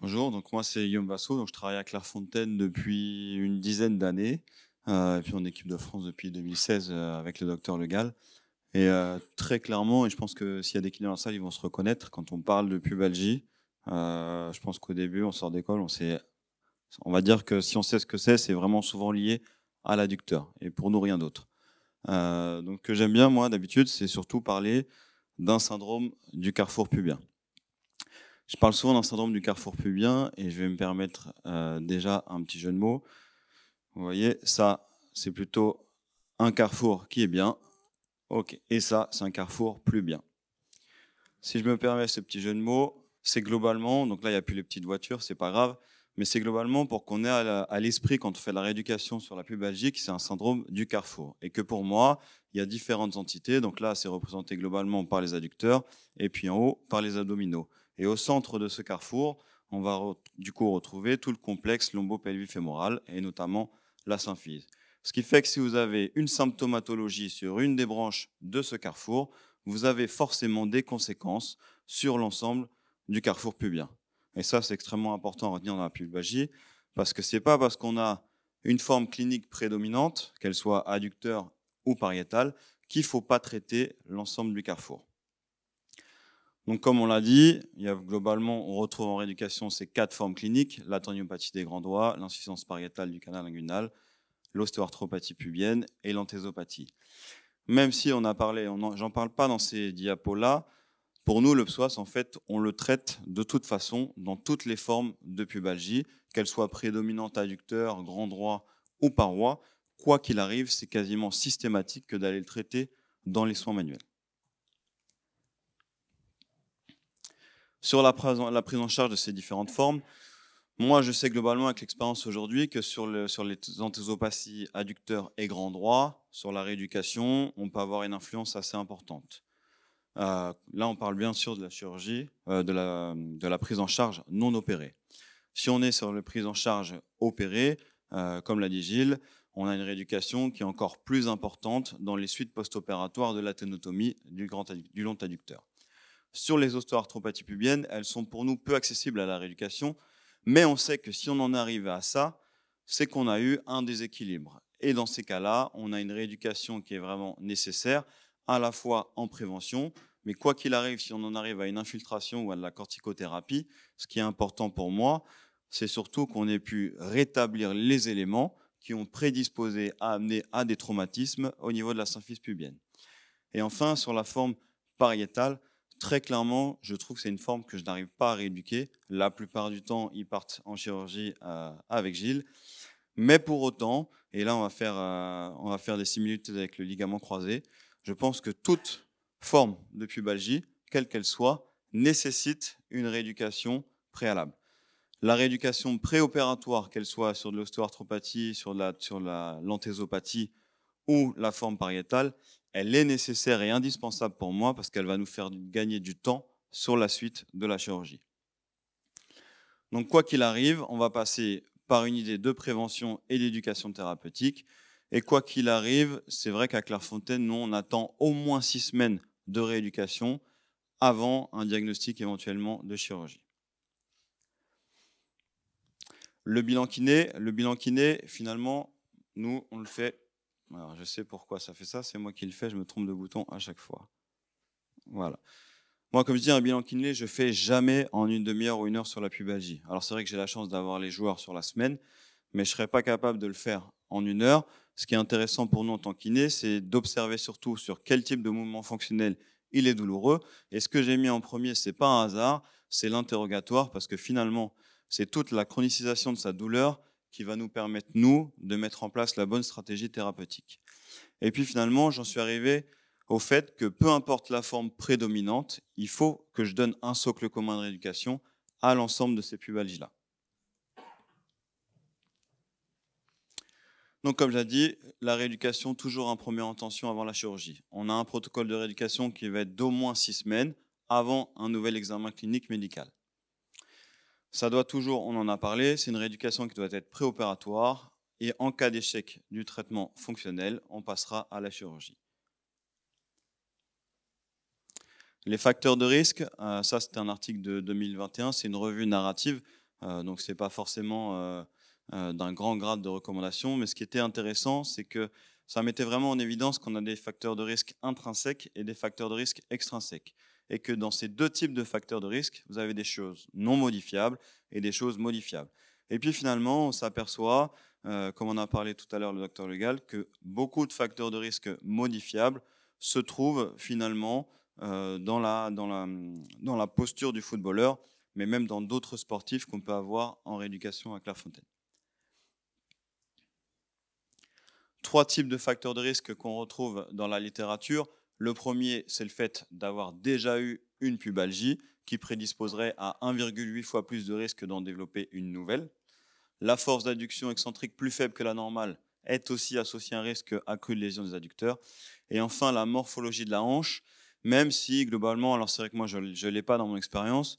Bonjour, donc moi c'est Guillaume Basso, donc je travaille à Clairefontaine depuis une dizaine d'années, et puis en équipe de France depuis 2016 avec le docteur Le Gall. Et très clairement, et je pense que s'il y a des clients dans la salle, ils vont se reconnaître, quand on parle de pubalgie, je pense qu'au début, on sort d'école, on va dire que si on sait ce que c'est vraiment souvent lié à l'adducteur, et pour nous rien d'autre. Donc ce que j'aime bien, moi, d'habitude, c'est surtout parler d'un syndrome du carrefour pubien. Je parle souvent d'un syndrome du carrefour pubien et je vais me permettre déjà un petit jeu de mots. Vous voyez, ça, c'est plutôt un carrefour qui est bien. Ok. Et ça, c'est un carrefour plus bien. Si je me permets ce petit jeu de mots, c'est globalement, donc là, il n'y a plus les petites voitures, c'est pas grave, mais c'est globalement pour qu'on ait à l'esprit, quand on fait la rééducation sur la pubalgie, que c'est un syndrome du carrefour. Et que pour moi, il y a différentes entités. Donc là, c'est représenté globalement par les adducteurs et puis en haut, par les abdominaux. Et au centre de ce carrefour, on va du coup retrouver tout le complexe lombo-pelvifémoral et notamment la symphyse. Ce qui fait que si vous avez une symptomatologie sur une des branches de ce carrefour, vous avez forcément des conséquences sur l'ensemble du carrefour pubien. Et ça, c'est extrêmement important à retenir dans la pubalgie, parce que ce n'est pas parce qu'on a une forme clinique prédominante, qu'elle soit adducteur ou pariétale, qu'il ne faut pas traiter l'ensemble du carrefour. Donc, comme on l'a dit, globalement, on retrouve en rééducation ces 4 formes cliniques: la tendinopathie des grands doigts, l'insuffisance pariétale du canal inguinal, l'ostéoarthropathie pubienne et l'anthésopathie. Même si on a parlé, j'en parle pas dans ces diapos-là, pour nous, le psoas, en fait, on le traite de toute façon dans toutes les formes de pubalgie, qu'elles soient prédominantes adducteur, grand droit ou paroi. Quoi qu'il arrive, c'est quasiment systématique que d'aller le traiter dans les soins manuels. Sur la prise en charge de ces différentes formes, moi, je sais globalement avec l'expérience aujourd'hui que sur les anthésopathies adducteurs et grand droit, sur la rééducation, on peut avoir une influence assez importante. Là, on parle bien sûr de la chirurgie, de la prise en charge non opérée. Si on est sur la prise en charge opérée, comme l'a dit Gilles, on a une rééducation qui est encore plus importante dans les suites post-opératoires de la ténotomie du long adducteur. Sur les ostéoarthropathies pubiennes, elles sont pour nous peu accessibles à la rééducation, mais on sait que si on en arrive à ça, c'est qu'on a eu un déséquilibre. Et dans ces cas-là, on a une rééducation qui est vraiment nécessaire, à la fois en prévention, mais quoi qu'il arrive, si on en arrive à une infiltration ou à de la corticothérapie, ce qui est important pour moi, c'est surtout qu'on ait pu rétablir les éléments qui ont prédisposé à amener à des traumatismes au niveau de la symphyse pubienne. Et enfin, sur la forme pariétale, très clairement, je trouve que c'est une forme que je n'arrive pas à rééduquer. La plupart du temps, ils partent en chirurgie avec Gilles. Mais pour autant, et là on va faire des similitudes avec le ligament croisé, je pense que toute forme de pubalgie, quelle qu'elle soit, nécessite une rééducation préalable. La rééducation préopératoire, qu'elle soit sur de l'ostéoarthropathie, sur l'anthésopathie ou la forme pariétale, elle est nécessaire et indispensable pour moi parce qu'elle va nous faire gagner du temps sur la suite de la chirurgie. Donc quoi qu'il arrive, on va passer par une idée de prévention et d'éducation thérapeutique. Et quoi qu'il arrive, c'est vrai qu'à Clairefontaine, nous, on attend au moins 6 semaines de rééducation avant un diagnostic éventuellement de chirurgie. Le bilan kiné, finalement, nous, on le fait. Alors, je sais pourquoi ça fait ça, c'est moi qui le fais, je me trompe de bouton à chaque fois. Voilà. Moi, comme je dis, un bilan kiné, je fais jamais en une demi-heure ou une heure sur la pubalgie. Alors, c'est vrai que j'ai la chance d'avoir les joueurs sur la semaine, mais je ne serais pas capable de le faire en une heure. Ce qui est intéressant pour nous en tant que kiné, c'est d'observer surtout sur quel type de mouvement fonctionnel il est douloureux. Et ce que j'ai mis en premier, ce n'est pas un hasard, c'est l'interrogatoire, parce que finalement, c'est toute la chronicisation de sa douleur qui va nous permettre, nous, de mettre en place la bonne stratégie thérapeutique. Et puis finalement, j'en suis arrivé au fait que peu importe la forme prédominante, il faut que je donne un socle commun de rééducation à l'ensemble de ces pubalgies-là. Donc, comme j'ai dit, la rééducation, toujours en première intention avant la chirurgie. On a un protocole de rééducation qui va être d'au moins 6 semaines avant un nouvel examen clinique médical. Ça doit toujours, on en a parlé, c'est une rééducation qui doit être préopératoire et en cas d'échec du traitement fonctionnel, on passera à la chirurgie. Les facteurs de risque, ça c'était un article de 2021, c'est une revue narrative donc ce n'est pas forcément d'un grand grade de recommandation. Mais ce qui était intéressant, c'est que ça mettait vraiment en évidence qu'on a des facteurs de risque intrinsèques et des facteurs de risque extrinsèques. Et que dans ces deux types de facteurs de risque, vous avez des choses non modifiables et des choses modifiables. Et puis finalement, on s'aperçoit, comme on a parlé tout à l'heure le docteur Legal, que beaucoup de facteurs de risque modifiables se trouvent finalement dans la posture du footballeur, mais même dans d'autres sportifs qu'on peut avoir en rééducation à Clairefontaine. 3 types de facteurs de risque qu'on retrouve dans la littérature. Le premier, c'est le fait d'avoir déjà eu une pubalgie qui prédisposerait à 1,8 fois plus de risque d'en développer une nouvelle. La force d'adduction excentrique plus faible que la normale est aussi associée à un risque accru de lésion des adducteurs. Et enfin, la morphologie de la hanche, même si globalement, alors c'est vrai que moi je ne l'ai pas dans mon expérience,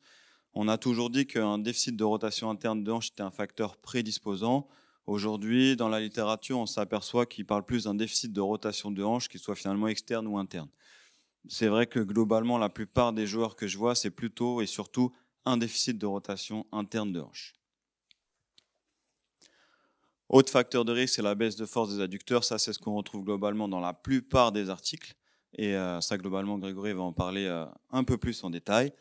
on a toujours dit qu'un déficit de rotation interne de hanche était un facteur prédisposant. Aujourd'hui, dans la littérature, on s'aperçoit qu'il parle plus d'un déficit de rotation de hanche qui soit finalement externe ou interne. C'est vrai que globalement, la plupart des joueurs que je vois, c'est plutôt et surtout un déficit de rotation interne de hanche. Autre facteur de risque, c'est la baisse de force des adducteurs. Ça, c'est ce qu'on retrouve globalement dans la plupart des articles. Et ça, globalement, Grégory va en parler un peu plus en détail.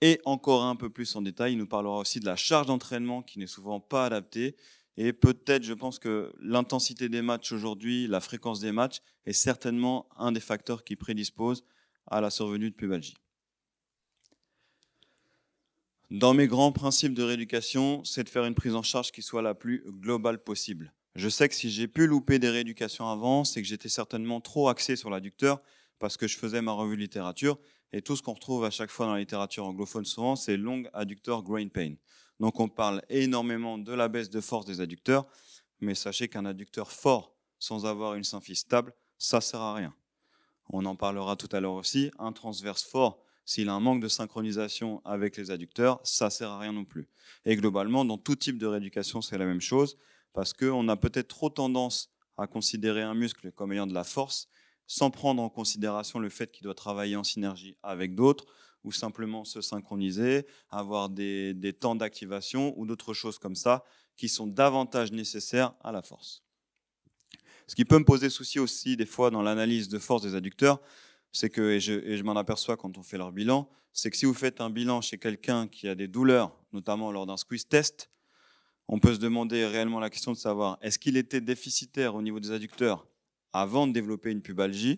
Et encore un peu plus en détail, il nous parlera aussi de la charge d'entraînement qui n'est souvent pas adaptée. Et peut-être, je pense que l'intensité des matchs aujourd'hui, la fréquence des matchs, est certainement un des facteurs qui prédispose à la survenue de pubalgie. Dans mes grands principes de rééducation, c'est de faire une prise en charge qui soit la plus globale possible. Je sais que si j'ai pu louper des rééducations avant, c'est que j'étais certainement trop axé sur l'adducteur parce que je faisais ma revue de littérature. Et tout ce qu'on retrouve à chaque fois dans la littérature anglophone souvent, c'est long adductor groin pain. Donc on parle énormément de la baisse de force des adducteurs, mais sachez qu'un adducteur fort sans avoir une symphyse stable, ça ne sert à rien. On en parlera tout à l'heure aussi. Un transverse fort, s'il a un manque de synchronisation avec les adducteurs, ça ne sert à rien non plus. Et globalement, dans tout type de rééducation, c'est la même chose, parce qu'on a peut-être trop tendance à considérer un muscle comme ayant de la force, sans prendre en considération le fait qu'il doit travailler en synergie avec d'autres, ou simplement se synchroniser, avoir des temps d'activation ou d'autres choses comme ça, qui sont davantage nécessaires à la force. Ce qui peut me poser souci aussi des fois dans l'analyse de force des adducteurs, c'est que, et je m'en aperçois quand on fait leur bilan, c'est que si vous faites un bilan chez quelqu'un qui a des douleurs, notamment lors d'un squeeze test, on peut se demander réellement la question de savoir est-ce qu'il était déficitaire au niveau des adducteurs avant de développer une pubalgie?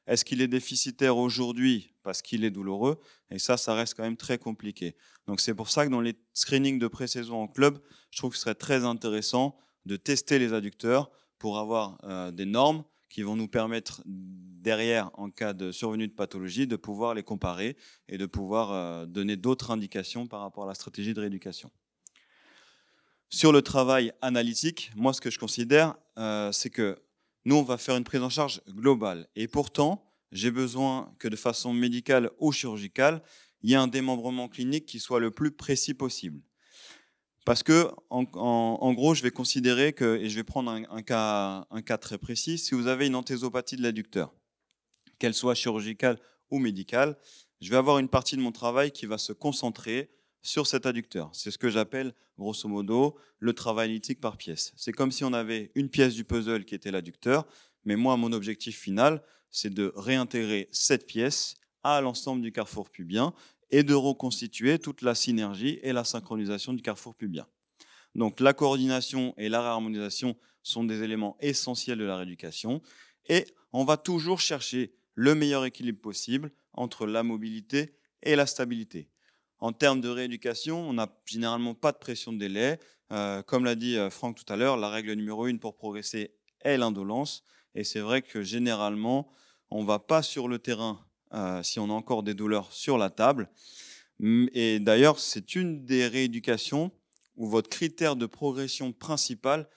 Est-ce qu'il est déficitaire aujourd'hui parce qu'il est douloureux? Et ça reste quand même très compliqué. Donc c'est pour ça que dans les screenings de pré-saison en club, je trouve que ce serait très intéressant de tester les adducteurs pour avoir des normes qui vont nous permettre derrière, en cas de survenue de pathologie, de pouvoir les comparer et de pouvoir donner d'autres indications par rapport à la stratégie de rééducation. Sur le travail analytique, moi ce que je considère, c'est que nous on va faire une prise en charge globale. Et pourtant, j'ai besoin que de façon médicale ou chirurgicale, il y ait un démembrement clinique qui soit le plus précis possible. Parce que, en gros, je vais considérer que, et je vais prendre un cas très précis, si vous avez une anthésopathie de l'adducteur, qu'elle soit chirurgicale ou médicale, je vais avoir une partie de mon travail qui va se concentrer sur cet adducteur. C'est ce que j'appelle, grosso modo, le travail analytique par pièce. C'est comme si on avait une pièce du puzzle qui était l'adducteur, mais moi, mon objectif final, c'est de réintégrer cette pièce à l'ensemble du carrefour pubien et de reconstituer toute la synergie et la synchronisation du carrefour pubien. Donc la coordination et la réharmonisation sont des éléments essentiels de la rééducation et on va toujours chercher le meilleur équilibre possible entre la mobilité et la stabilité. En termes de rééducation, on n'a généralement pas de pression de délai. Comme l'a dit Franck tout à l'heure, la règle numéro 1 pour progresser est l'indolence. Et c'est vrai que généralement, on ne va pas sur le terrain si on a encore des douleurs sur la table. Et d'ailleurs, c'est une des rééducations où votre critère de progression principal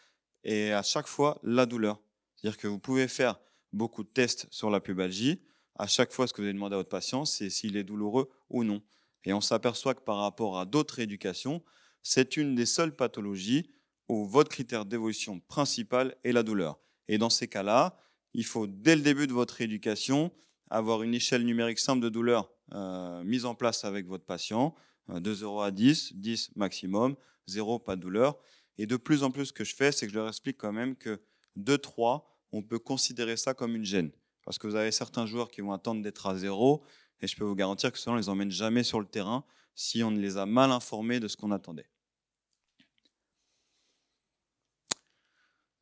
est à chaque fois la douleur. C'est-à-dire que vous pouvez faire beaucoup de tests sur la pubalgie. À chaque fois, ce que vous allez demander à votre patient, c'est s'il est douloureux ou non. Et on s'aperçoit que par rapport à d'autres rééducations, c'est une des seules pathologies où votre critère d'évolution principal est la douleur. Et dans ces cas-là, il faut, dès le début de votre rééducation, avoir une échelle numérique simple de douleur mise en place avec votre patient, 2 euros à 10, 10 maximum, 0, pas de douleur. Et de plus en plus, ce que je fais, c'est que je leur explique quand même que 2-3, on peut considérer ça comme une gêne. Parce que vous avez certains joueurs qui vont attendre d'être à 0, et je peux vous garantir que cela, on ne les emmène jamais sur le terrain si on les a mal informés de ce qu'on attendait.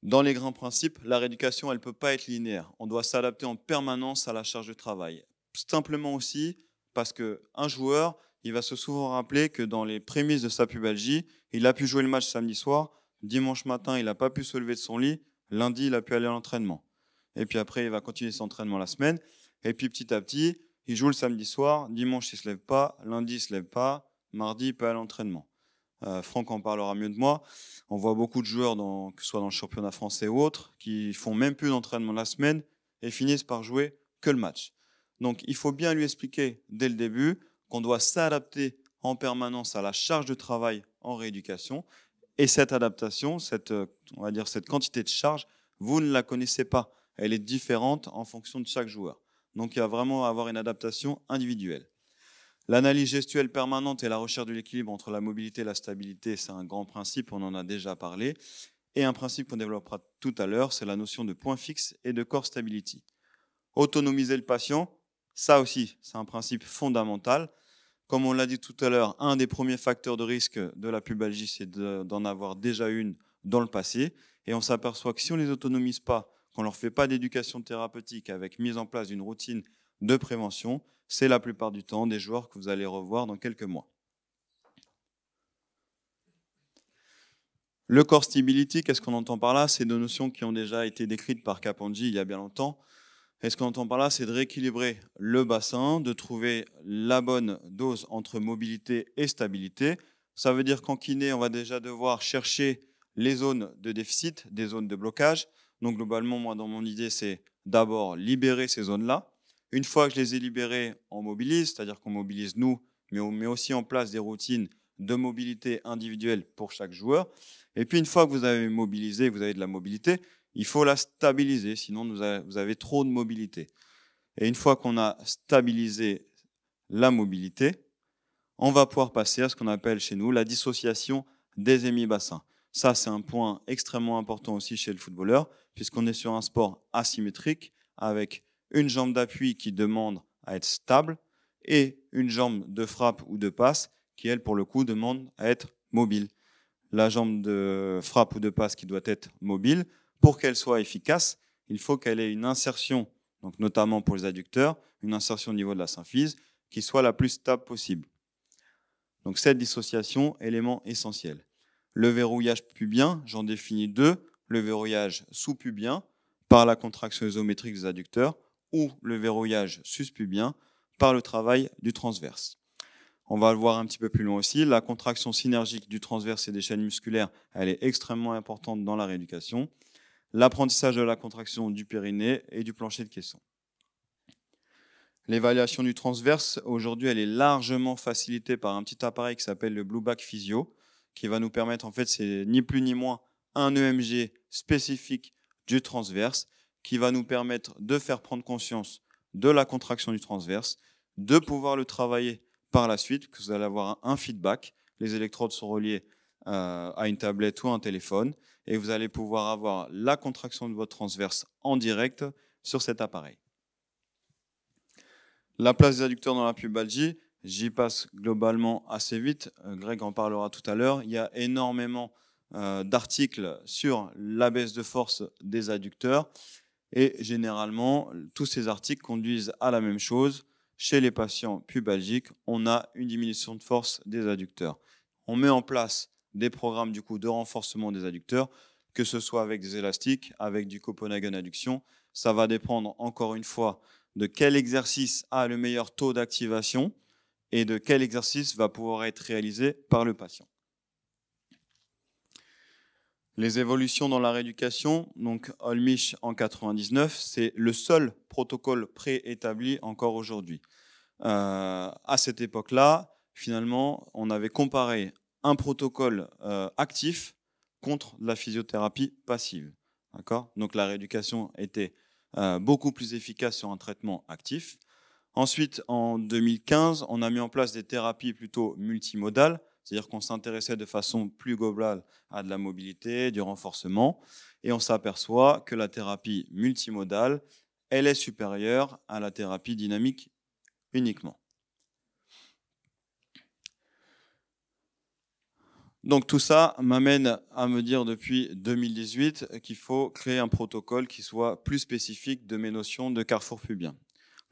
Dans les grands principes, la rééducation, elle ne peut pas être linéaire. On doit s'adapter en permanence à la charge de travail. Simplement aussi parce qu'un joueur, il va se souvent rappeler que dans les prémices de sa pubalgie, il a pu jouer le match samedi soir, dimanche matin, il n'a pas pu se lever de son lit, lundi, il a pu aller à l'entraînement. Et puis après, il va continuer son entraînement la semaine. Et puis petit à petit, il joue le samedi soir, dimanche, il ne se lève pas, lundi, il ne se lève pas, mardi, il peut aller à l'entraînement. Franck en parlera mieux de moi. On voit beaucoup de joueurs, que ce soit dans le championnat français ou autre, qui font même plus d'entraînement la semaine et finissent par jouer que le match. Donc il faut bien lui expliquer dès le début qu'on doit s'adapter en permanence à la charge de travail en rééducation. Et cette adaptation, cette quantité de charge, vous ne la connaissez pas. Elle est différente en fonction de chaque joueur. Donc il va vraiment avoir une adaptation individuelle. L'analyse gestuelle permanente et la recherche de l'équilibre entre la mobilité et la stabilité, c'est un grand principe, on en a déjà parlé. Et un principe qu'on développera tout à l'heure, c'est la notion de point fixe et de core stability. Autonomiser le patient, ça aussi, c'est un principe fondamental. Comme on l'a dit tout à l'heure, un des premiers facteurs de risque de la pubalgie, c'est d'en avoir déjà une dans le passé. Et on s'aperçoit que si on ne les autonomise pas, qu'on ne leur fait pas d'éducation thérapeutique avec mise en place d'une routine de prévention, c'est la plupart du temps des joueurs que vous allez revoir dans quelques mois. Le core stability, qu'est-ce qu'on entend par là? C'est deux notions qui ont déjà été décrites par Kapandji il y a bien longtemps. Et ce qu'on entend par là, c'est de rééquilibrer le bassin, de trouver la bonne dose entre mobilité et stabilité. Ça veut dire qu'en kiné, on va déjà devoir chercher les zones de déficit, des zones de blocage. Donc globalement, moi, dans mon idée, c'est d'abord libérer ces zones-là. Une fois que je les ai libérées, on mobilise, c'est-à-dire qu'on mobilise nous, mais on met aussi en place des routines de mobilité individuelle pour chaque joueur. Et puis une fois que vous avez mobilisé, vous avez de la mobilité, il faut la stabiliser, sinon vous avez trop de mobilité. Et une fois qu'on a stabilisé la mobilité, on va pouvoir passer à ce qu'on appelle chez nous la dissociation des hémibassins. Ça, c'est un point extrêmement important aussi chez le footballeur, puisqu'on est sur un sport asymétrique, avec une jambe d'appui qui demande à être stable et une jambe de frappe ou de passe qui, elle, pour le coup, demande à être mobile. La jambe de frappe ou de passe qui doit être mobile, pour qu'elle soit efficace, il faut qu'elle ait une insertion, donc notamment pour les adducteurs, une insertion au niveau de la symphyse qui soit la plus stable possible. Donc cette dissociation, élément essentiel. Le verrouillage pubien, j'en définis deux. Le verrouillage sous-pubien par la contraction isométrique des adducteurs ou le verrouillage sus-pubien par le travail du transverse. On va le voir un petit peu plus loin aussi. La contraction synergique du transverse et des chaînes musculaires, elle est extrêmement importante dans la rééducation. L'apprentissage de la contraction du périnée et du plancher de caisson. L'évaluation du transverse, aujourd'hui, elle est largement facilitée par un petit appareil qui s'appelle le Blueback Physio, qui va nous permettre, en fait, c'est ni plus ni moins un EMG spécifique du transverse, qui va nous permettre de faire prendre conscience de la contraction du transverse, de pouvoir le travailler par la suite, que vous allez avoir un feedback. Les électrodes sont reliées à une tablette ou un téléphone, et vous allez pouvoir avoir la contraction de votre transverse en direct sur cet appareil. La place des adducteurs dans la pubalgie, j'y passe globalement assez vite. Greg en parlera tout à l'heure. Il y a énormément d'articles sur la baisse de force des adducteurs. Et généralement, tous ces articles conduisent à la même chose. Chez les patients pubalgiques, on a une diminution de force des adducteurs. On met en place des programmes du coup, de renforcement des adducteurs, que ce soit avec des élastiques, avec du Copenhagen adduction. Ça va dépendre encore une fois de quel exercice a le meilleur taux d'activation et de quel exercice va pouvoir être réalisé par le patient. Les évolutions dans la rééducation, donc Olmich en 99, c'est le seul protocole préétabli encore aujourd'hui. À cette époque-là, finalement, on avait comparé un protocole actif contre la physiothérapie passive. Donc la rééducation était beaucoup plus efficace sur un traitement actif. Ensuite, en 2015, on a mis en place des thérapies plutôt multimodales, c'est-à-dire qu'on s'intéressait de façon plus globale à de la mobilité, du renforcement, et on s'aperçoit que la thérapie multimodale, elle est supérieure à la thérapie dynamique uniquement. Donc tout ça m'amène à me dire depuis 2018 qu'il faut créer un protocole qui soit plus spécifique de mes notions de carrefour pubien.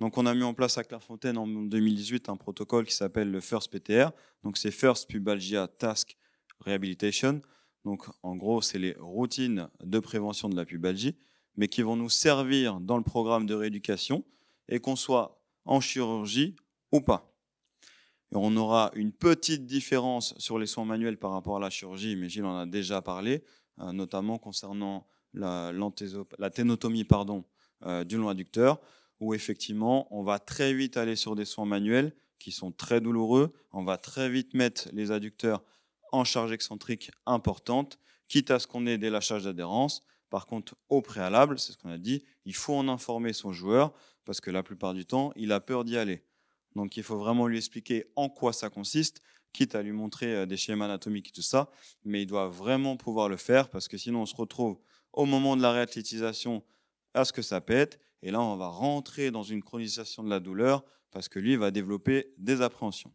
Donc on a mis en place à Clairefontaine en 2018 un protocole qui s'appelle le FIRST PTR. Donc c'est First Pubalgia Task Rehabilitation. Donc en gros, c'est les routines de prévention de la pubalgie, mais qui vont nous servir dans le programme de rééducation et qu'on soit en chirurgie ou pas. Et on aura une petite différence sur les soins manuels par rapport à la chirurgie, mais Gilles en a déjà parlé, notamment concernant la ténotomie du long adducteur, où effectivement, on va très vite aller sur des soins manuels qui sont très douloureux. On va très vite mettre les adducteurs en charge excentrique importante, quitte à ce qu'on ait des lâchages d'adhérence. Par contre, au préalable, c'est ce qu'on a dit, il faut en informer son joueur, parce que la plupart du temps, il a peur d'y aller. Donc, il faut vraiment lui expliquer en quoi ça consiste, quitte à lui montrer des schémas anatomiques et tout ça, mais il doit vraiment pouvoir le faire, parce que sinon, on se retrouve au moment de la réathlétisation à ce que ça pète, et là, on va rentrer dans une chronisation de la douleur, parce que lui va développer des appréhensions.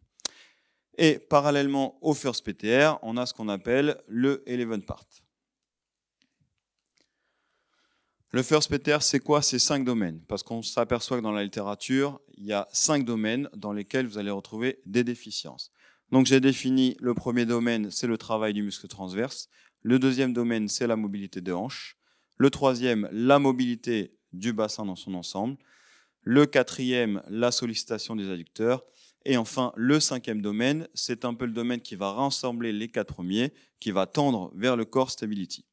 Et parallèlement au First PTR, on a ce qu'on appelle le 11 part. Le First PTR, c'est quoi? C'est 5 domaines, parce qu'on s'aperçoit que dans la littérature, il y a 5 domaines dans lesquels vous allez retrouver des déficiences. Donc j'ai défini le premier domaine, c'est le travail du muscle transverse. Le deuxième domaine, c'est la mobilité des hanches. Le troisième, la mobilité du bassin dans son ensemble. Le quatrième, la sollicitation des adducteurs. Et enfin, le cinquième domaine, c'est un peu le domaine qui va rassembler les 4 premiers, qui va tendre vers le core stability.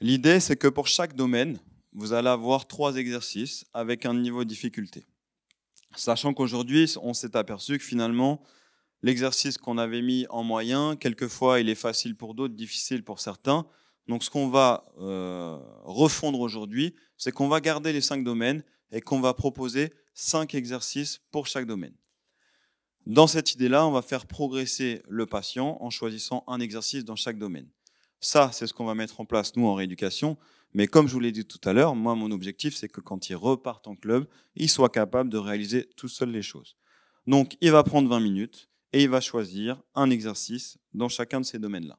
L'idée, c'est que pour chaque domaine, vous allez avoir 3 exercices avec un niveau de difficulté. Sachant qu'aujourd'hui, on s'est aperçu que finalement, l'exercice qu'on avait mis en moyen, quelquefois, il est facile pour d'autres, difficile pour certains. Donc, ce qu'on va refondre aujourd'hui, c'est qu'on va garder les 5 domaines et qu'on va proposer 5 exercices pour chaque domaine. Dans cette idée-là, on va faire progresser le patient en choisissant un exercice dans chaque domaine. Ça, c'est ce qu'on va mettre en place, nous, en rééducation. Mais comme je vous l'ai dit tout à l'heure, moi, mon objectif, c'est que quand il repart en club, il soit capable de réaliser tout seul les choses. Donc, il va prendre 20 minutes et il va choisir un exercice dans chacun de ces domaines-là.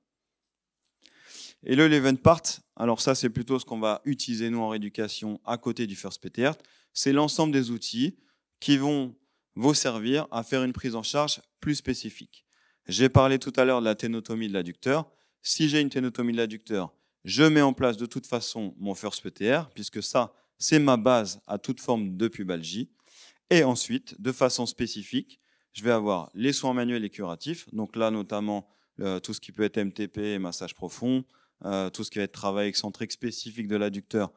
Et le 11 part, alors ça, c'est plutôt ce qu'on va utiliser, nous, en rééducation, à côté du First PTR. C'est l'ensemble des outils qui vont vous servir à faire une prise en charge plus spécifique. J'ai parlé tout à l'heure de la ténotomie de l'adducteur. Si j'ai une ténotomie de l'adducteur, je mets en place de toute façon mon First PTR, puisque ça, c'est ma base à toute forme de pubalgie. Et ensuite, de façon spécifique, je vais avoir les soins manuels et curatifs. Donc là, notamment, tout ce qui peut être MTP, massage profond, tout ce qui va être travail excentrique spécifique de l'adducteur,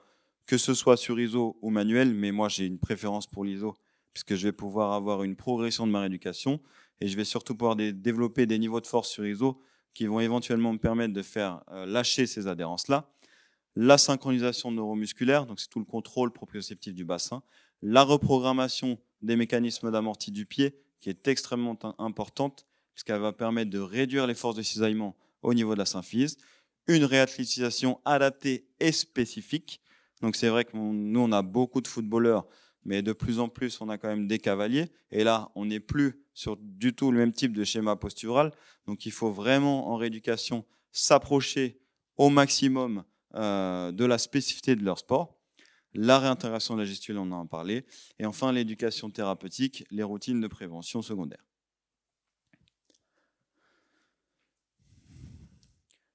que ce soit sur ISO ou manuel, mais moi, j'ai une préférence pour l'ISO, puisque je vais pouvoir avoir une progression de ma rééducation et je vais surtout pouvoir développer des niveaux de force sur ISO qui vont éventuellement me permettre de faire lâcher ces adhérences-là. La synchronisation neuromusculaire, donc c'est tout le contrôle proprioceptif du bassin. La reprogrammation des mécanismes d'amorti du pied, qui est extrêmement importante, puisqu'elle va permettre de réduire les forces de cisaillement au niveau de la symphyse. Une réathlétisation adaptée et spécifique. Donc c'est vrai que nous, on a beaucoup de footballeurs, mais de plus en plus, on a quand même des cavaliers. Et là, on n'est plus sur du tout le même type de schéma postural. Donc il faut vraiment, en rééducation, s'approcher au maximum de la spécificité de leur sport. La réintégration de la gestuelle, on en a parlé. Et enfin, l'éducation thérapeutique, les routines de prévention secondaire.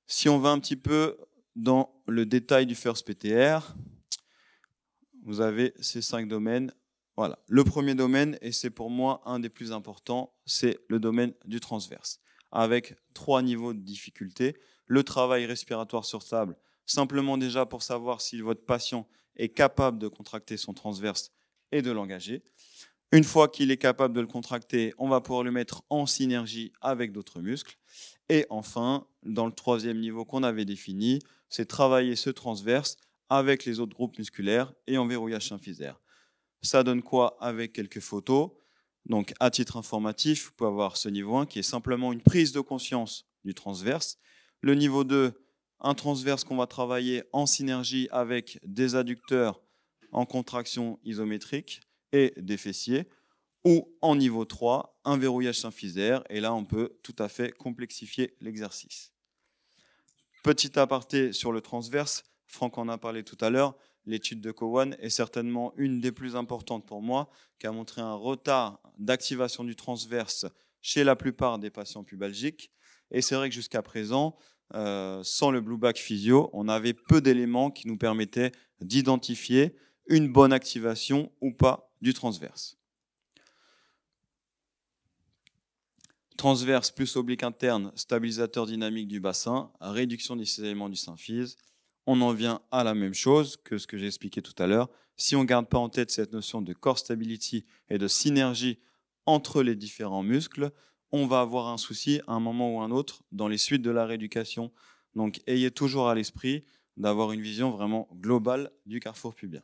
Si on va un petit peu dans le détail du First PTR, vous avez ces 5 domaines. Voilà. Le premier domaine, et c'est pour moi un des plus importants, c'est le domaine du transverse, avec 3 niveaux de difficulté. Le travail respiratoire sur table, simplement déjà pour savoir si votre patient est capable de contracter son transverse et de l'engager. Une fois qu'il est capable de le contracter, on va pouvoir le mettre en synergie avec d'autres muscles. Et enfin, dans le troisième niveau qu'on avait défini, c'est travailler ce transverse avec les autres groupes musculaires et en verrouillage symphysaire. Ça donne quoi avec quelques photos? Donc, à titre informatif, vous pouvez avoir ce niveau 1 qui est simplement une prise de conscience du transverse. Le niveau 2, un transverse qu'on va travailler en synergie avec des adducteurs en contraction isométrique et des fessiers. Ou en niveau 3, un verrouillage symphysaire. Et là, on peut tout à fait complexifier l'exercice. Petit aparté sur le transverse, Franck en a parlé tout à l'heure. L'étude de Cowan est certainement une des plus importantes pour moi, qui a montré un retard d'activation du transverse chez la plupart des patients pubalgiques. Et c'est vrai que jusqu'à présent, sans le Blue Back Physio, on avait peu d'éléments qui nous permettaient d'identifier une bonne activation ou pas du transverse. Transverse plus oblique interne, stabilisateur dynamique du bassin, réduction des cisaillements du symphyse. On en vient à la même chose que ce que j'ai expliqué tout à l'heure. Si on ne garde pas en tête cette notion de core stability et de synergie entre les différents muscles, on va avoir un souci à un moment ou un autre dans les suites de la rééducation. Donc ayez toujours à l'esprit d'avoir une vision vraiment globale du carrefour pubien.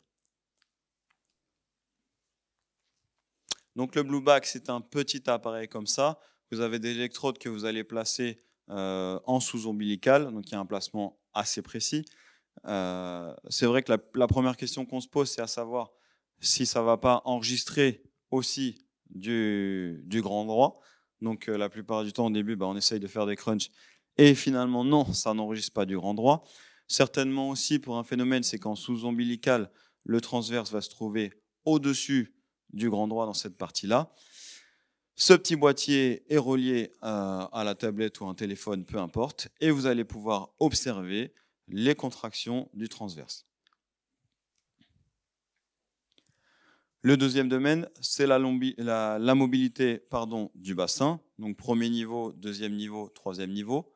Donc le Blue Back, c'est un petit appareil comme ça. Vous avez des électrodes que vous allez placer en sous-ombilical, donc il y a un placement assez précis. C'est vrai que la première question qu'on se pose, c'est à savoir si ça ne va pas enregistrer aussi du grand droit. Donc la plupart du temps, au début, on essaye de faire des crunchs et finalement, non, ça n'enregistre pas du grand droit. Certainement aussi, pour un phénomène, c'est qu'en sous-ombilical, le transverse va se trouver au-dessus du grand droit dans cette partie-là. Ce petit boîtier est relié à la tablette ou un téléphone, peu importe, et vous allez pouvoir observer les contractions du transverse. Le deuxième domaine, c'est la mobilité du bassin. Donc premier niveau, deuxième niveau, troisième niveau.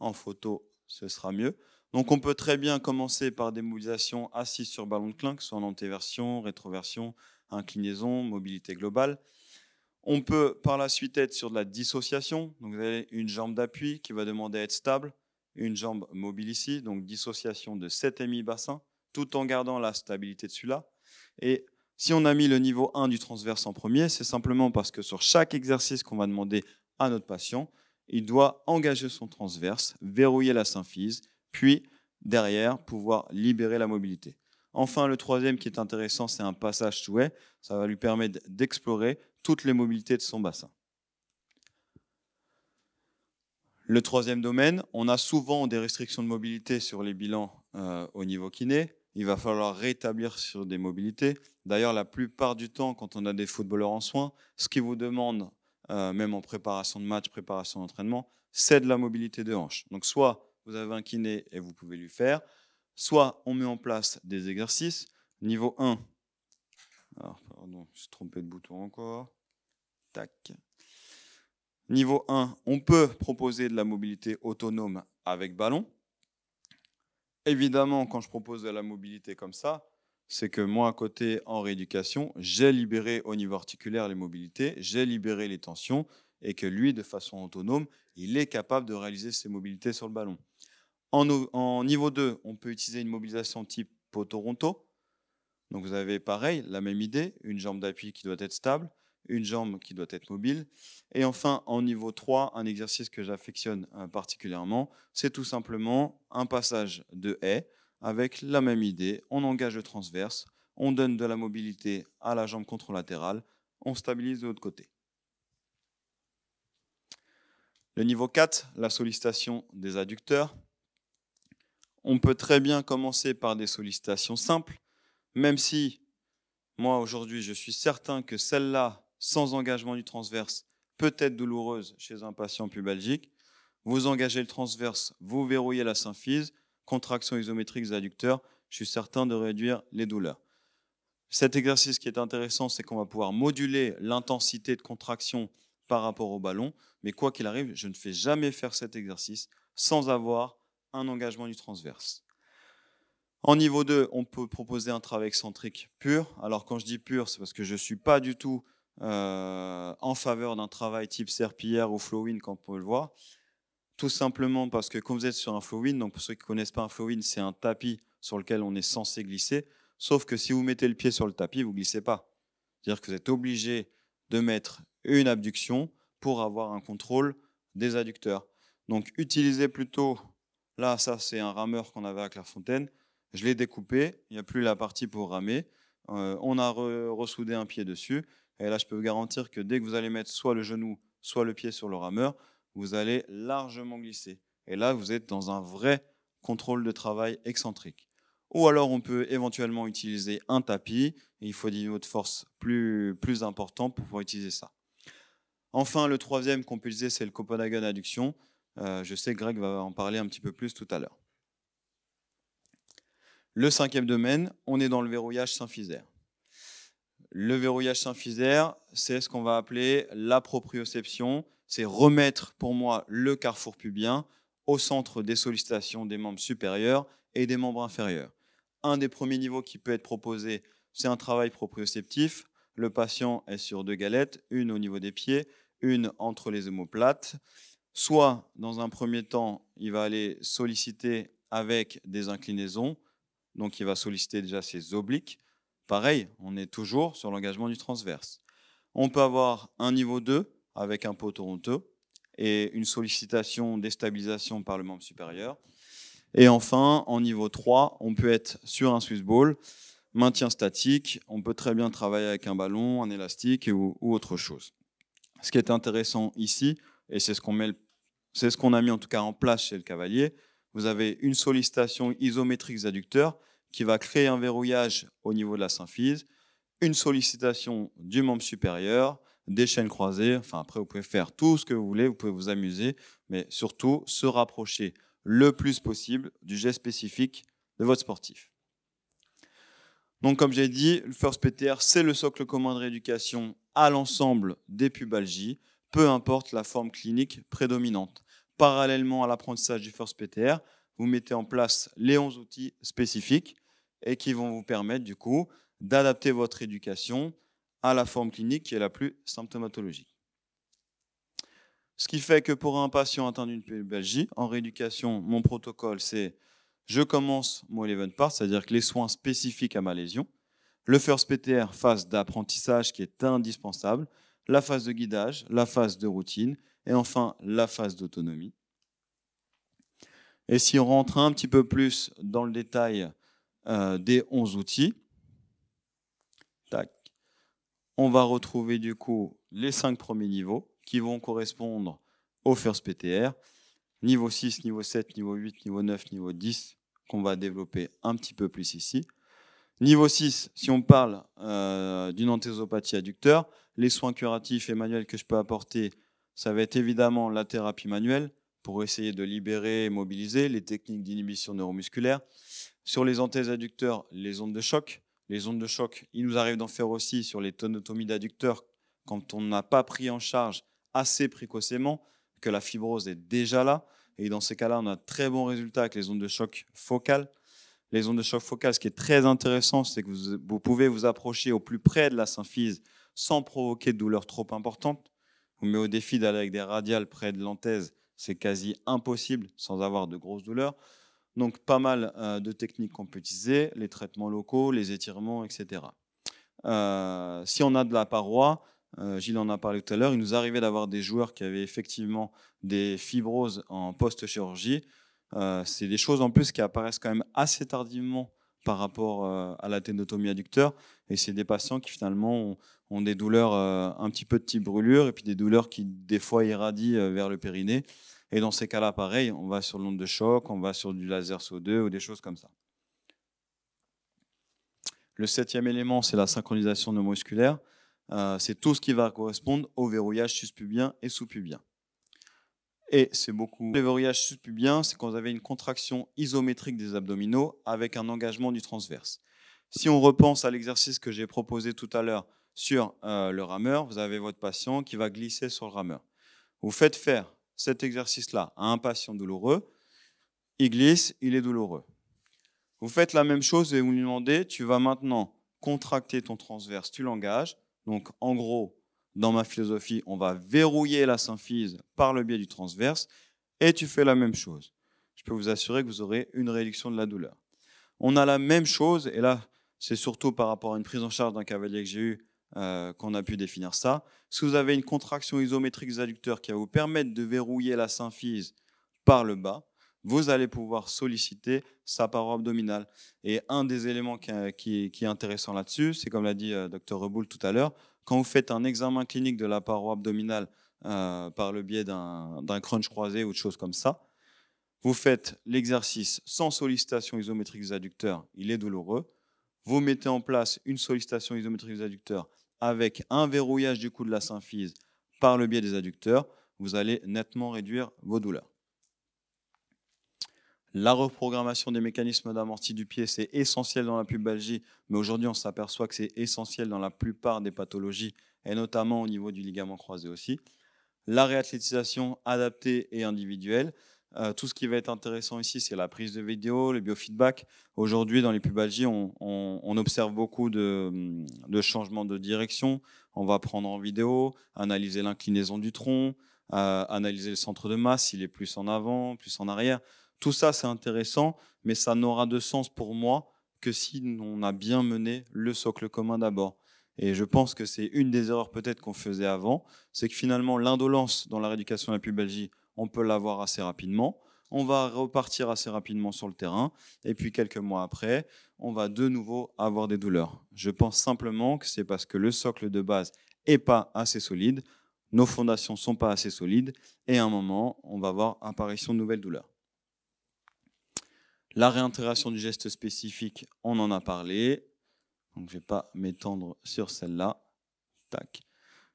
En photo, ce sera mieux. Donc on peut très bien commencer par des mobilisations assises sur ballon de clin, que ce soit en antéversion, rétroversion, inclinaison, mobilité globale. On peut par la suite être sur de la dissociation. Donc vous avez une jambe d'appui qui va demander à être stable, une jambe mobile ici, donc dissociation de cet hémi-bassin, tout en gardant la stabilité de celui-là. Et si on a mis le niveau 1 du transverse en premier, c'est simplement parce que sur chaque exercice qu'on va demander à notre patient, il doit engager son transverse, verrouiller la symphyse, puis derrière pouvoir libérer la mobilité. Enfin, le troisième qui est intéressant, c'est un passage souhait. Ça va lui permettre d'explorer toutes les mobilités de son bassin. Le troisième domaine, on a souvent des restrictions de mobilité sur les bilans au niveau kiné. Il va falloir rétablir sur des mobilités. D'ailleurs, la plupart du temps, quand on a des footballeurs en soins, ce qu'ils vous demandent, même en préparation de match, préparation d'entraînement, c'est de la mobilité de hanche. Donc soit vous avez un kiné et vous pouvez lui faire, soit on met en place des exercices. Niveau 1, alors pardon, je me suis trompé de bouton encore. Tac. Niveau 1, on peut proposer de la mobilité autonome avec ballon. Évidemment, quand je propose de la mobilité comme ça, c'est que moi, à côté, en rééducation, j'ai libéré au niveau articulaire les mobilités, j'ai libéré les tensions, et que lui, de façon autonome, il est capable de réaliser ses mobilités sur le ballon. En niveau 2, on peut utiliser une mobilisation type Toronto. Donc vous avez pareil, la même idée, une jambe d'appui qui doit être stable, une jambe qui doit être mobile. Et enfin, en niveau 3, un exercice que j'affectionne particulièrement, c'est tout simplement un passage de haie avec la même idée. On engage le transverse, on donne de la mobilité à la jambe contralatérale, on stabilise de l'autre côté. Le niveau 4, la sollicitation des adducteurs. On peut très bien commencer par des sollicitations simples, même si moi aujourd'hui je suis certain que celle-là, sans engagement du transverse, peut être douloureuse chez un patient pubalgique. Vous engagez le transverse, vous verrouillez la symphyse, contraction isométrique des adducteurs, je suis certain de réduire les douleurs. Cet exercice qui est intéressant, c'est qu'on va pouvoir moduler l'intensité de contraction par rapport au ballon, mais quoi qu'il arrive, je ne fais jamais faire cet exercice sans avoir un engagement du transverse. En niveau 2, on peut proposer un travail excentrique pur. Alors quand je dis pur, c'est parce que je ne suis pas du tout en faveur d'un travail type serpillière ou flow-in, comme on peut le voir. Tout simplement parce que quand vous êtes sur un flow-in, donc pour ceux qui ne connaissent pas un flow-in, c'est un tapis sur lequel on est censé glisser. Sauf que si vous mettez le pied sur le tapis, vous ne glissez pas. C'est-à-dire que vous êtes obligé de mettre une abduction pour avoir un contrôle des adducteurs. Donc, utilisez plutôt, là, ça c'est un rameur qu'on avait à Clairefontaine. Je l'ai découpé, il n'y a plus la partie pour ramer. On a ressoudé un pied dessus. Et là, je peux vous garantir que dès que vous allez mettre soit le genou, soit le pied sur le rameur, vous allez largement glisser. Et là, vous êtes dans un vrai contrôle de travail excentrique. Ou alors, on peut éventuellement utiliser un tapis. Et il faut des niveaux de force plus importants pour pouvoir utiliser ça. Enfin, le troisième qu'on peut utiliser, c'est le Copenhagen adduction. Je sais que Greg va en parler un petit peu plus tout à l'heure. Le cinquième domaine, on est dans le verrouillage symphysaire. Le verrouillage symphysaire, c'est ce qu'on va appeler la proprioception. C'est remettre pour moi le carrefour pubien au centre des sollicitations des membres supérieurs et des membres inférieurs. Un des premiers niveaux qui peut être proposé, c'est un travail proprioceptif. Le patient est sur 2 galettes, une au niveau des pieds, une entre les omoplates. Soit, dans un premier temps, il va aller solliciter avec des inclinaisons. Donc, il va solliciter déjà ses obliques. Pareil, on est toujours sur l'engagement du transverse. On peut avoir un niveau 2 avec un pot Toronto et une sollicitation, déstabilisation par le membre supérieur. Et enfin, en niveau 3, on peut être sur un Swiss ball, maintien statique. On peut très bien travailler avec un ballon, un élastique ou autre chose. Ce qui est intéressant ici, et c'est ce qu'on a mis en tout cas en place chez le cavalier, vous avez une sollicitation isométrique des adducteurs qui va créer un verrouillage au niveau de la symphyse, une sollicitation du membre supérieur, des chaînes croisées. Enfin, après, vous pouvez faire tout ce que vous voulez, vous pouvez vous amuser, mais surtout se rapprocher le plus possible du geste spécifique de votre sportif. Donc, comme j'ai dit, le First PTR, c'est le socle commun de rééducation à l'ensemble des pubalgies, peu importe la forme clinique prédominante. Parallèlement à l'apprentissage du First PTR, vous mettez en place les 11 outils spécifiques et qui vont vous permettre du coup d'adapter votre éducation à la forme clinique qui est la plus symptomatologique. Ce qui fait que pour un patient atteint d'une pubalgie, en rééducation, mon protocole, c'est je commence mon 11 part, c'est-à-dire que les soins spécifiques à ma lésion, le First PTR, phase d'apprentissage qui est indispensable, la phase de guidage, la phase de routine et enfin la phase d'autonomie. Et si on rentre un petit peu plus dans le détail des 11 outils, tac, on va retrouver du coup les 5 premiers niveaux qui vont correspondre au First PTR. Niveau 6, niveau 7, niveau 8, niveau 9, niveau 10, qu'on va développer un petit peu plus ici. Niveau 6, si on parle d'une anthésopathie adducteur, les soins curatifs et manuels que je peux apporter, ça va être évidemment la thérapie manuelle pour essayer de libérer et mobiliser les techniques d'inhibition neuromusculaire. Sur les anthèses adducteurs, les ondes de choc. Les ondes de choc, il nous arrive d'en faire aussi sur les tonotomies d'adducteurs quand on n'a pas pris en charge assez précocement, que la fibrose est déjà là. Et dans ces cas-là, on a de très bons résultats avec les ondes de choc focales. Les ondes de choc focales, ce qui est très intéressant, c'est que vous pouvez vous approcher au plus près de la symphyse sans provoquer de douleur trop importante. Vous mettez au défi d'aller avec des radiales près de l'anthèse, c'est quasi impossible sans avoir de grosses douleurs. Donc pas mal de techniques qu'on peut utiliser, les traitements locaux, les étirements, etc. Si on a de la paroi, Gilles en a parlé tout à l'heure, il nous arrivait d'avoir des joueurs qui avaient effectivement des fibroses en post-chirurgie. C'est des choses en plus qui apparaissent quand même assez tardivement par rapport à la ténotomie adducteur. Et c'est des patients qui finalement ont des douleurs un petit peu de type brûlure et puis des douleurs qui des fois irradient vers le périnée. Et dans ces cas-là, pareil, on va sur l'onde de choc, on va sur du laser CO2 ou des choses comme ça. Le 7e élément, c'est la synchronisation neuromusculaire. C'est tout ce qui va correspondre au verrouillage suspubien et sous-pubien. Et c'est beaucoup. Le verrouillage suspubien, c'est quand vous avez une contraction isométrique des abdominaux avec un engagement du transverse. Si on repense à l'exercice que j'ai proposé tout à l'heure sur le rameur, vous avez votre patient qui va glisser sur le rameur. Vous faites faire cet exercice-là à un patient douloureux, il glisse, il est douloureux. Vous faites la même chose et vous lui demandez, tu vas maintenant contracter ton transverse, tu l'engages. Donc en gros, dans ma philosophie, on va verrouiller la symphyse par le biais du transverse et tu fais la même chose. Je peux vous assurer que vous aurez une réduction de la douleur. On a la même chose, et là, c'est surtout par rapport à une prise en charge d'un cavalier que j'ai eu qu'on a pu définir ça. Si vous avez une contraction isométrique des adducteurs qui va vous permettre de verrouiller la symphyse par le bas, vous allez pouvoir solliciter sa paroi abdominale. Et un des éléments qui est intéressant là-dessus, c'est comme l'a dit Dr Reboul tout à l'heure, quand vous faites un examen clinique de la paroi abdominale par le biais d'un crunch croisé ou de choses comme ça, vous faites l'exercice sans sollicitation isométrique des adducteurs, il est douloureux. Vous mettez en place une sollicitation isométrique des adducteurs avec un verrouillage du cou de la symphyse par le biais des adducteurs, vous allez nettement réduire vos douleurs. La reprogrammation des mécanismes d'amorti du pied, c'est essentiel dans la pubalgie, mais aujourd'hui on s'aperçoit que c'est essentiel dans la plupart des pathologies, et notamment au niveau du ligament croisé aussi. La réathlétisation adaptée et individuelle. Tout ce qui va être intéressant ici, c'est la prise de vidéo, le biofeedback. Aujourd'hui, dans les pubalgies, on observe beaucoup de changements de direction. On va prendre en vidéo, analyser l'inclinaison du tronc, analyser le centre de masse, s'il est plus en avant, plus en arrière. Tout ça, c'est intéressant, mais ça n'aura de sens pour moi que si on a bien mené le socle commun d'abord. Et je pense que c'est une des erreurs peut-être qu'on faisait avant, c'est que finalement l'indolence dans la rééducation de la pubalgie, on peut l'avoir assez rapidement, on va repartir assez rapidement sur le terrain, et puis quelques mois après, on va de nouveau avoir des douleurs. Je pense simplement que c'est parce que le socle de base n'est pas assez solide, nos fondations ne sont pas assez solides, et à un moment, on va avoir apparition de nouvelles douleurs. La réintégration du geste spécifique, on en a parlé. Donc, je ne vais pas m'étendre sur celle-là. Tac.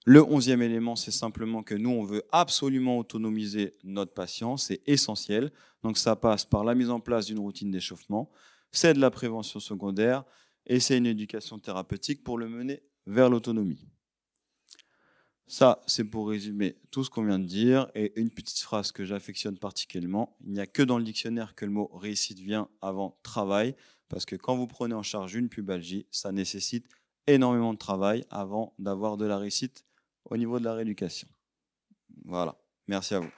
Le 11e élément, c'est simplement que nous, on veut absolument autonomiser notre patient. C'est essentiel. Donc, ça passe par la mise en place d'une routine d'échauffement. C'est de la prévention secondaire et c'est une éducation thérapeutique pour le mener vers l'autonomie. Ça, c'est pour résumer tout ce qu'on vient de dire. Et une petite phrase que j'affectionne particulièrement. Il n'y a que dans le dictionnaire que le mot réussite vient avant travail. Parce que quand vous prenez en charge une pubalgie, ça nécessite énormément de travail avant d'avoir de la réussite au niveau de la rééducation. Voilà. Merci à vous.